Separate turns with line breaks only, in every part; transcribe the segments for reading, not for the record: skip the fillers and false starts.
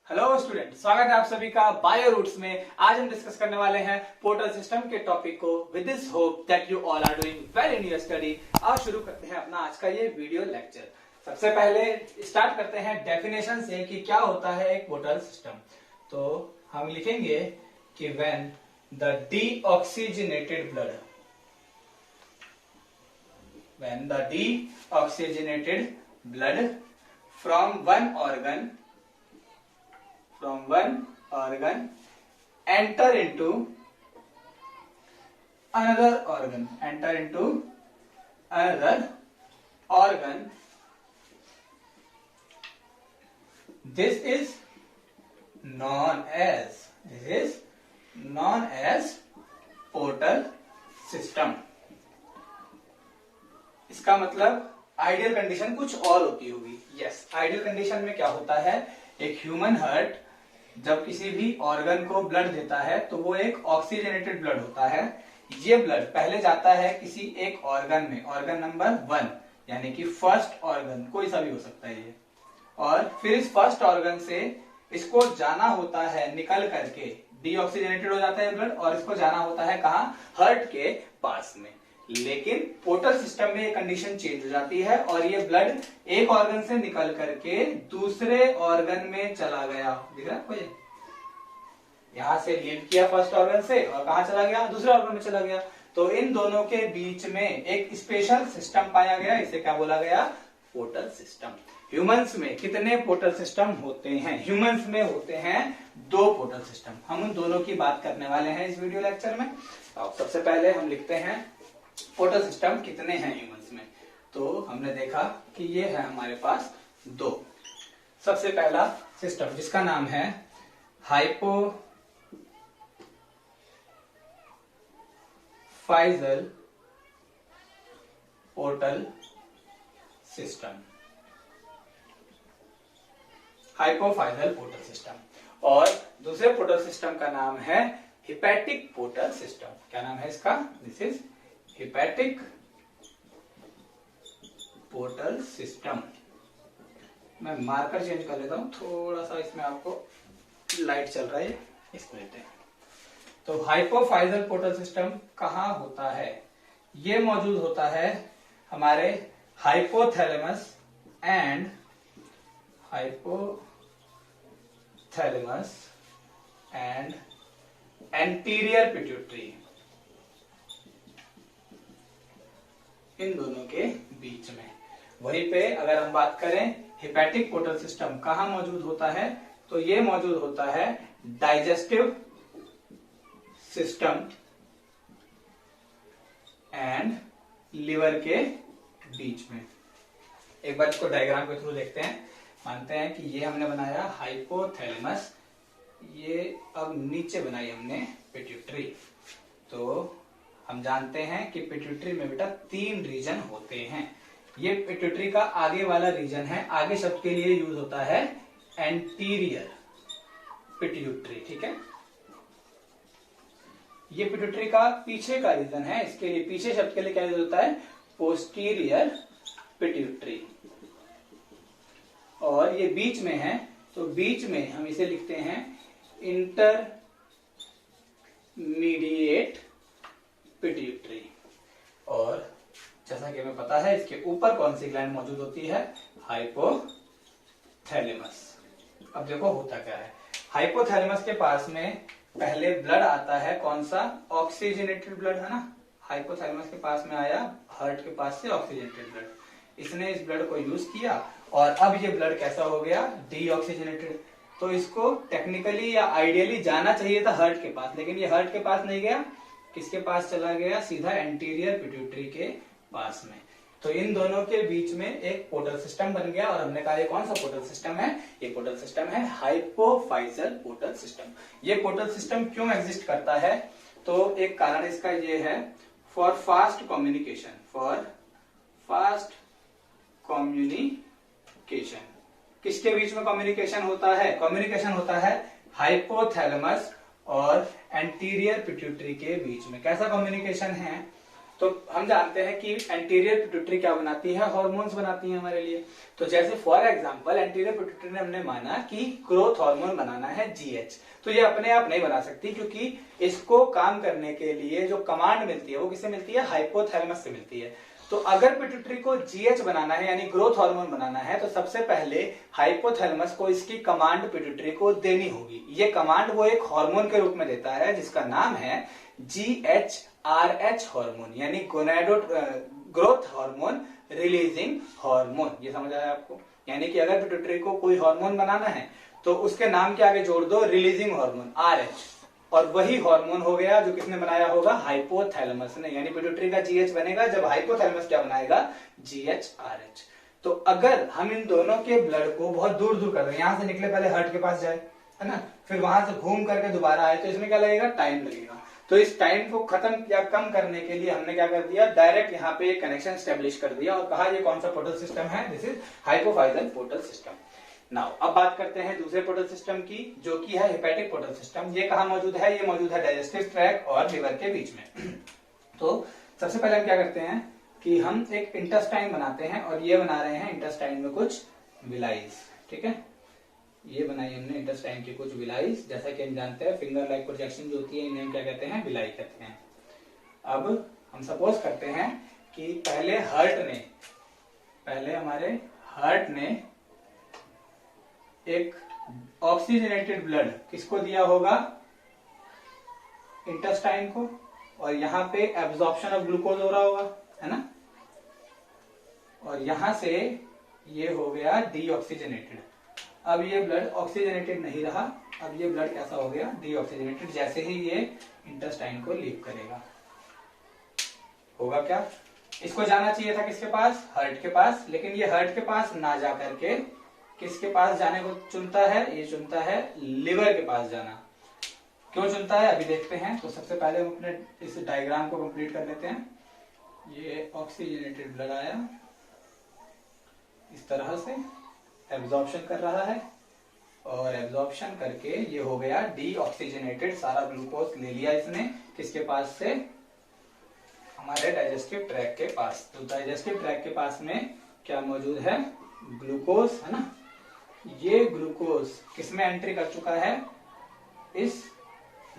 Hello student, स्वागत है आप सभी का बायो रूट्स में। आज हम डिस्कस करने वाले हैं पोर्टल सिस्टम के टॉपिक को with this hope that you all are doing well in your study. आज शुरू करते हैं अपना आज का ये वीडियो लेक्चर। सबसे पहले स्टार्ट करते हैं डेफिनेशन से कि क्या होता है एक पोर्टल सिस्टम। तो हम लिखेंगे कि when the deoxygenated blood from one organ enter into another organ, this is known as portal system. इसका मतलब आइडियल कंडीशन कुछ और होती होगी। यस, आइडियल कंडीशन में क्या होता है, एक ह्यूमन हार्ट जब किसी भी ऑर्गन को ब्लड देता है तो वो एक ऑक्सीजनेटेड ब्लड होता है। ये ब्लड पहले जाता है किसी एक ऑर्गन में, ऑर्गन नंबर 1 यानी कि फर्स्ट ऑर्गन, कोई सा भी हो सकता है ये। और फिर इस फर्स्ट ऑर्गन से इसको जाना होता है निकल करके, डीऑक्सीजनेटेड हो जाता है ब्लड और इसको जाना होता है कहाँ, हार्ट के पास में। लेकिन पोर्टल सिस्टम में ये कंडीशन चेंज हो जाती है और ये ब्लड एक ऑर्गन से निकल करके दूसरे ऑर्गन में चला गया। दिख रहा है आपको, यहां से लीव किया फर्स्ट ऑर्गन से और कहा चला गया, दूसरे ऑर्गन में चला गया। तो इन दोनों के बीच में एक स्पेशल सिस्टम पाया गया, इसे क्या बोला गया, पोर्टल सिस्टम। ह्यूमंस में कितने पोर्टल सिस्टम होते हैं? ह्यूमंस में होते हैं 2 पोर्टल सिस्टम। हम उन दोनों की बात करने वाले हैं इस वीडियो लेक्चर में। सबसे पहले हम लिखते हैं पोर्टल सिस्टम कितने हैं ह्यूमंस में। तो हमने देखा कि ये है हमारे पास 2। सबसे पहला सिस्टम जिसका नाम है hypophyseal portal system, hypophyseal portal system. और दूसरे पोर्टल सिस्टम का नाम है हिपैटिक पोर्टल सिस्टम। क्या नाम है इसका? This is hepatic portal system. मैं मार्कर चेंज कर लेता हूं, थोड़ा सा इसमें आपको लाइट चल रहा है, इसको लेते हैं। तो हाइपोफाइजल पोर्टल सिस्टम कहां होता है? ये मौजूद होता है हमारे हाइपोथैलेमस एंड एंटीरियर पिट्यूटरी, इन दोनों के बीच में। वहीं पे अगर हम बात करें हिपैटिक पोर्टल सिस्टम कहां मौजूद होता है, तो ये मौजूद होता है डाइजेस्टिव सिस्टम एंड लिवर के बीच में। एक बार इसको डायग्राम के थ्रू देखते हैं। मानते हैं कि ये हमने बनाया हाइपोथैलेमस, ये अब नीचे बनाई हमने पिट्यूटरी। तो हम जानते हैं कि पिट्यूटरी में बेटा 3 रीजन होते हैं। ये पिट्यूटरी का आगे वाला रीजन है, आगे शब्द के लिए यूज होता है एंटीरियर पिट्यूटरी, ठीक है। ये पिट्यूटरी का पीछे का रीजन है, इसके लिए पीछे शब्द के लिए क्या यूज होता है, पोस्टीरियर पिट्यूटरी। और ये बीच में है, तो बीच में हम इसे लिखते हैं इंटरमीडिएट पिट्यूटरी। और जैसा कि हमें पता है इसके ऊपर कौन सी ग्लैंड मौजूद होती है, हाइपोथैलेमस। अब देखो होता क्या है, हाइपोथैलेमस के पास में पहले ब्लड आता है, कौन सा, ऑक्सीजनेटेड ब्लड है ना। हाइपोथैलेमस के पास में आया हार्ट के पास से ऑक्सीजनेटेड ब्लड, इसने इस ब्लड को यूज किया और अब ये ब्लड कैसा हो गया, डीऑक्सीजनेटेड। तो इसको टेक्निकली या आइडियली जाना चाहिए था हार्ट के पास, लेकिन ये हार्ट के पास नहीं गया, किसके पास चला गया, सीधा एंटीरियर पिट्यूटरी के पास में। तो इन दोनों के बीच में एक पोर्टल सिस्टम बन गया और हमने कहा ये कौन सा पोर्टल सिस्टम है, ये पोर्टल सिस्टम है हाइपोफाइजल पोर्टल सिस्टम। ये पोर्टल सिस्टम क्यों एग्जिस्ट करता है, तो एक कारण इसका ये है, फॉर फास्ट कम्युनिकेशन। किसके बीच में कम्युनिकेशन होता है, कम्युनिकेशन होता है हाइपोथैलेमस और एंटीरियर पिट्यूटरी के बीच में। कैसा कम्युनिकेशन है, तो हम जानते हैं कि एंटीरियर पिट्यूटरी क्या बनाती है, हार्मोन्स बनाती है हमारे लिए। तो जैसे फॉर एग्जांपल एंटीरियर पिट्यूटरी ने हमने माना कि ग्रोथ हार्मोन बनाना है जीएच, तो ये अपने आप नहीं बना सकती, क्योंकि इसको काम करने के लिए जो कमांड मिलती है वो किससे मिलती है, हाइपोथैलेमस से मिलती है। तो अगर पिट्यूटरी को जीएच बनाना है यानी ग्रोथ हार्मोन बनाना है, तो सबसे पहले हाइपोथैलेमस को इसकी कमांड पिट्यूटरी को देनी होगी। ये कमांड वो एक हार्मोन के रूप में देता है जिसका नाम है GHRH हार्मोन, यानी गोनाडो ग्रोथ हार्मोन रिलीजिंग हार्मोन। ये समझ आया आपको? यानी कि अगर पिट्यूटरी को कोई हार्मोन बनाना है तो उसके नाम के आगे जोड़ दो रिलीजिंग हार्मोन RH, और वही हार्मोन हो गया जो किसने बनाया होगा, हाइपोथैलेमस ने। यानी पिट्यूटरी का जीएच बनेगा जब हाइपोथैलेमस क्या बनाएगा, GHRH। तो अगर हम इन दोनों के ब्लड को बहुत दूर दूर कर दें, यहां से निकले पहले हार्ट के पास जाए, है ना, फिर वहां से घूम करके दोबारा आए, तो इसमें क्या लगेगा, टाइम लगेगा। तो इस टाइम को खत्म या कम करने के लिए हमने क्या कर दिया, डायरेक्ट यहाँ पे एक कनेक्शन स्टेब्लिश कर दिया और कहा ये कौन सा पोर्टल सिस्टम है, this is hypophyseal portal system. Now अब बात करते हैं दूसरे पोर्टल सिस्टम की, जो कि है हेपेटिक पोर्टल सिस्टम। ये कहाँ मौजूद है, ये मौजूद है डाइजेस्टिव ट्रैक्ट और लिवर के बीच में। तो सबसे पहले हम क्या करते हैं कि हम एक इंटेस्टाइन बनाते हैं, और ये बना रहे हैं इंटेस्टाइन में कुछ विलाइज, ठीक है, ये बनाई हमने इंटेस्टाइन की कुछ विलाइज। जैसा कि हम जानते हैं फिंगर लाइक प्रोजेक्शन जो होती है इन्हें क्या कहते हैं, विलाई कहते हैं। अब हम सपोज करते हैं कि पहले हमारे हार्ट ने एक ऑक्सीजनेटेड ब्लड किसको दिया होगा, इंटेस्टाइन को, और यहाँ पे एब्जॉर्प्शन ऑफ ग्लूकोज हो रहा होगा, है ना, और यहां से ये हो गया डीऑक्सीजनेटेड। अब ये ब्लड ऑक्सीजनेटेड नहीं रहा, अब ये ब्लड कैसा हो गया, डीऑक्सीजनेटेड, जैसे ही ये इंटेस्टाइन को लीव करेगा। होगा क्या, इसको जाना चाहिए था किसके पास, हार्ट के पास, लेकिन ये हार्ट के पास ना जा करके किसके पास जाने को चुनता है, ये चुनता है लिवर के पास जाना। क्यों चुनता है अभी देखते हैं। तो सबसे पहले हम अपने इस डायग्राम को कंप्लीट कर लेते हैं। ये ऑक्सीजनेटेड ब्लड आया, इस तरह से एब्जॉर्प्शन कर रहा है, और एब्जॉर्प्शन करके ये हो गया डीऑक्सीजनेटेड, सारा ग्लूकोज ले लिया इसने किसके पास से, हमारे डाइजेस्टिव ट्रैक्ट के पास। तो डाइजेस्टिव ट्रैक्ट के पास में क्या मौजूद है, ग्लूकोज, है ना। ये ग्लूकोज किसमें एंट्री कर चुका है, इस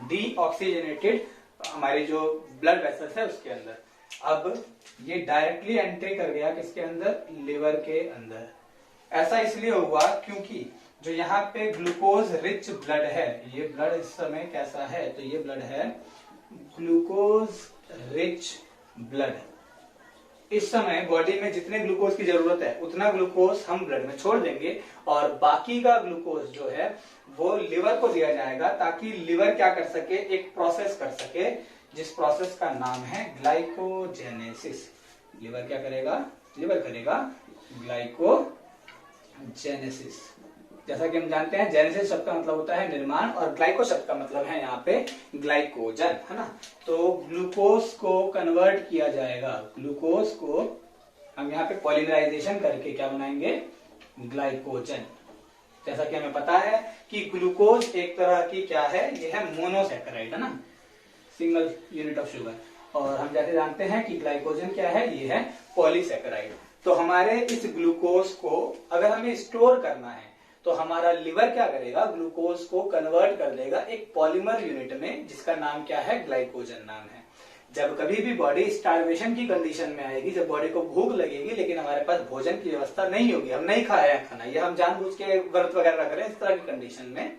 डीऑक्सीजनेटेड हमारी जो ब्लड वेसल्स है उसके अंदर। अब ये डायरेक्टली एंट्री कर गया किसके अंदर, लिवर के अंदर। ऐसा इसलिए हुआ क्योंकि जो यहाँ पे ग्लूकोज रिच ब्लड है, ये ब्लड इस समय कैसा है, तो ये ब्लड है ग्लूकोज रिच ब्लड। इस समय बॉडी में जितने ग्लूकोज की जरूरत है उतना ग्लूकोज हम ब्लड में छोड़ देंगे, और बाकी का ग्लूकोज जो है वो लिवर को दिया जाएगा, ताकि लिवर क्या कर सके, एक प्रोसेस कर सके, जिस प्रोसेस का नाम है ग्लाइकोजेनेसिस। लिवर क्या करेगा, लिवर करेगा ग्लाइकोजेनेसिस। जैसा कि हम जानते हैं जेनेसिस शब्द का मतलब होता है निर्माण, और ग्लाइको शब्द का मतलब है यहाँ पे ग्लाइकोजन, है ना। तो ग्लूकोज को कन्वर्ट किया जाएगा, ग्लूकोज को हम यहाँ पे पॉलीमराइजेशन करके क्या बनाएंगे, ग्लाइकोजन। जैसा कि हमें पता है कि ग्लूकोज एक तरह की क्या है, ये है मोनोसैकेराइड, है ना, सिंगल यूनिट ऑफ शुगर। और हम जैसे जानते हैं कि ग्लाइकोजन क्या है, ये है पॉलीसैकेराइड। तो हमारे इस ग्लूकोज को अगर हमें स्टोर करना है तो हमारा लिवर क्या करेगा, ग्लूकोज को कन्वर्ट कर देगा एक पॉलीमर यूनिट में, जिसका नाम क्या है, ग्लाइकोजन नाम है। जब कभी भी बॉडी स्टार्वेशन की कंडीशन में आएगी, जब बॉडी को भूख लगेगी लेकिन हमारे पास भोजन की व्यवस्था नहीं होगी, हम नहीं खाए हैं खाना, ये हम जानबूझ के व्रत वगैरह रख रहे हैं, इस तरह की कंडीशन में,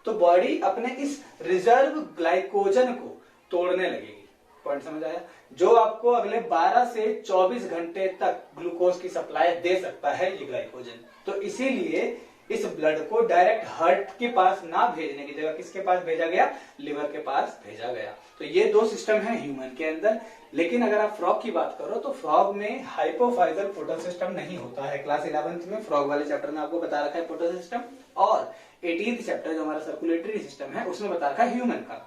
तो बॉडी अपने इस रिजर्व ग्लाइकोजन को तोड़ने लगेगी। पॉइंट समझ आया। जो आपको अगले 12 से 24 घंटे तक ग्लूकोज की सप्लाई दे सकता है ये ग्लाइकोजन। तो इसीलिए इस ब्लड को डायरेक्ट हार्ट के पास ना भेजने की जगह किसके पास भेजा गया, लिवर के पास भेजा गया। तो ये दो सिस्टम है ह्यूमन के अंदर। लेकिन अगर आप फ्रॉग की बात करो तो फ्रॉग में हाइपोफाइजल पोर्टल सिस्टम नहीं होता है। क्लास 11th में फ्रॉग वाले चैप्टर में आपको बता रखा है पोर्टल सिस्टम, और 18th चैप्टर जो हमारा सर्कुलेटरी सिस्टम है उसमें बता रखा है ह्यूमन का।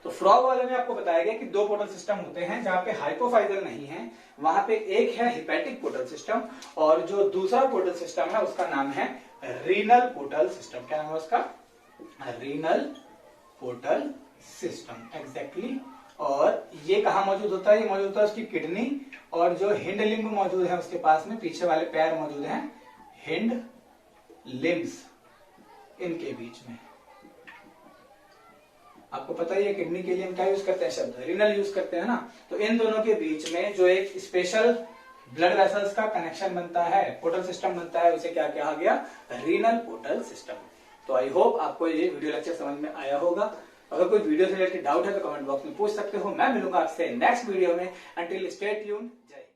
तो फ्रॉग वाले में आपको बताया गया कि दो पोर्टल सिस्टम होते हैं, जहां पे हाइपोफाइजल नहीं है, वहां पे एक है हिपैटिक पोर्टल सिस्टम, और जो दूसरा पोर्टल सिस्टम है उसका नाम है रीनल पोर्टल सिस्टम। क्या नाम है उसका, रीनल पोर्टल सिस्टम। एग्जैक्टली और ये कहाँ मौजूद होता है? ये मौजूद होता है उसकी किडनी और जो हिंड लिम्ब मौजूद है उसके पास में, पीछे वाले पैर मौजूद हैं हिंड लिम्स, इनके बीच में। आपको पता ही है किडनी के लिए हम क्या यूज करते हैं शब्द? रीनल यूज करते हैं ना। तो इन दोनों के बीच में जो एक स्पेशल ब्लड वेसल्स का कनेक्शन बनता है, पोर्टल सिस्टम बनता है, उसे क्या कहा गया? Renal portal system. तो आई होप आपको ये वीडियो लेक्चर समझ में आया होगा। अगर कोई वीडियो से रिलेटेड डाउट है तो कमेंट बॉक्स में पूछ सकते हो। मैं मिलूंगा आपसे नेक्स्ट वीडियो में। Until stay tuned. जय हिंद।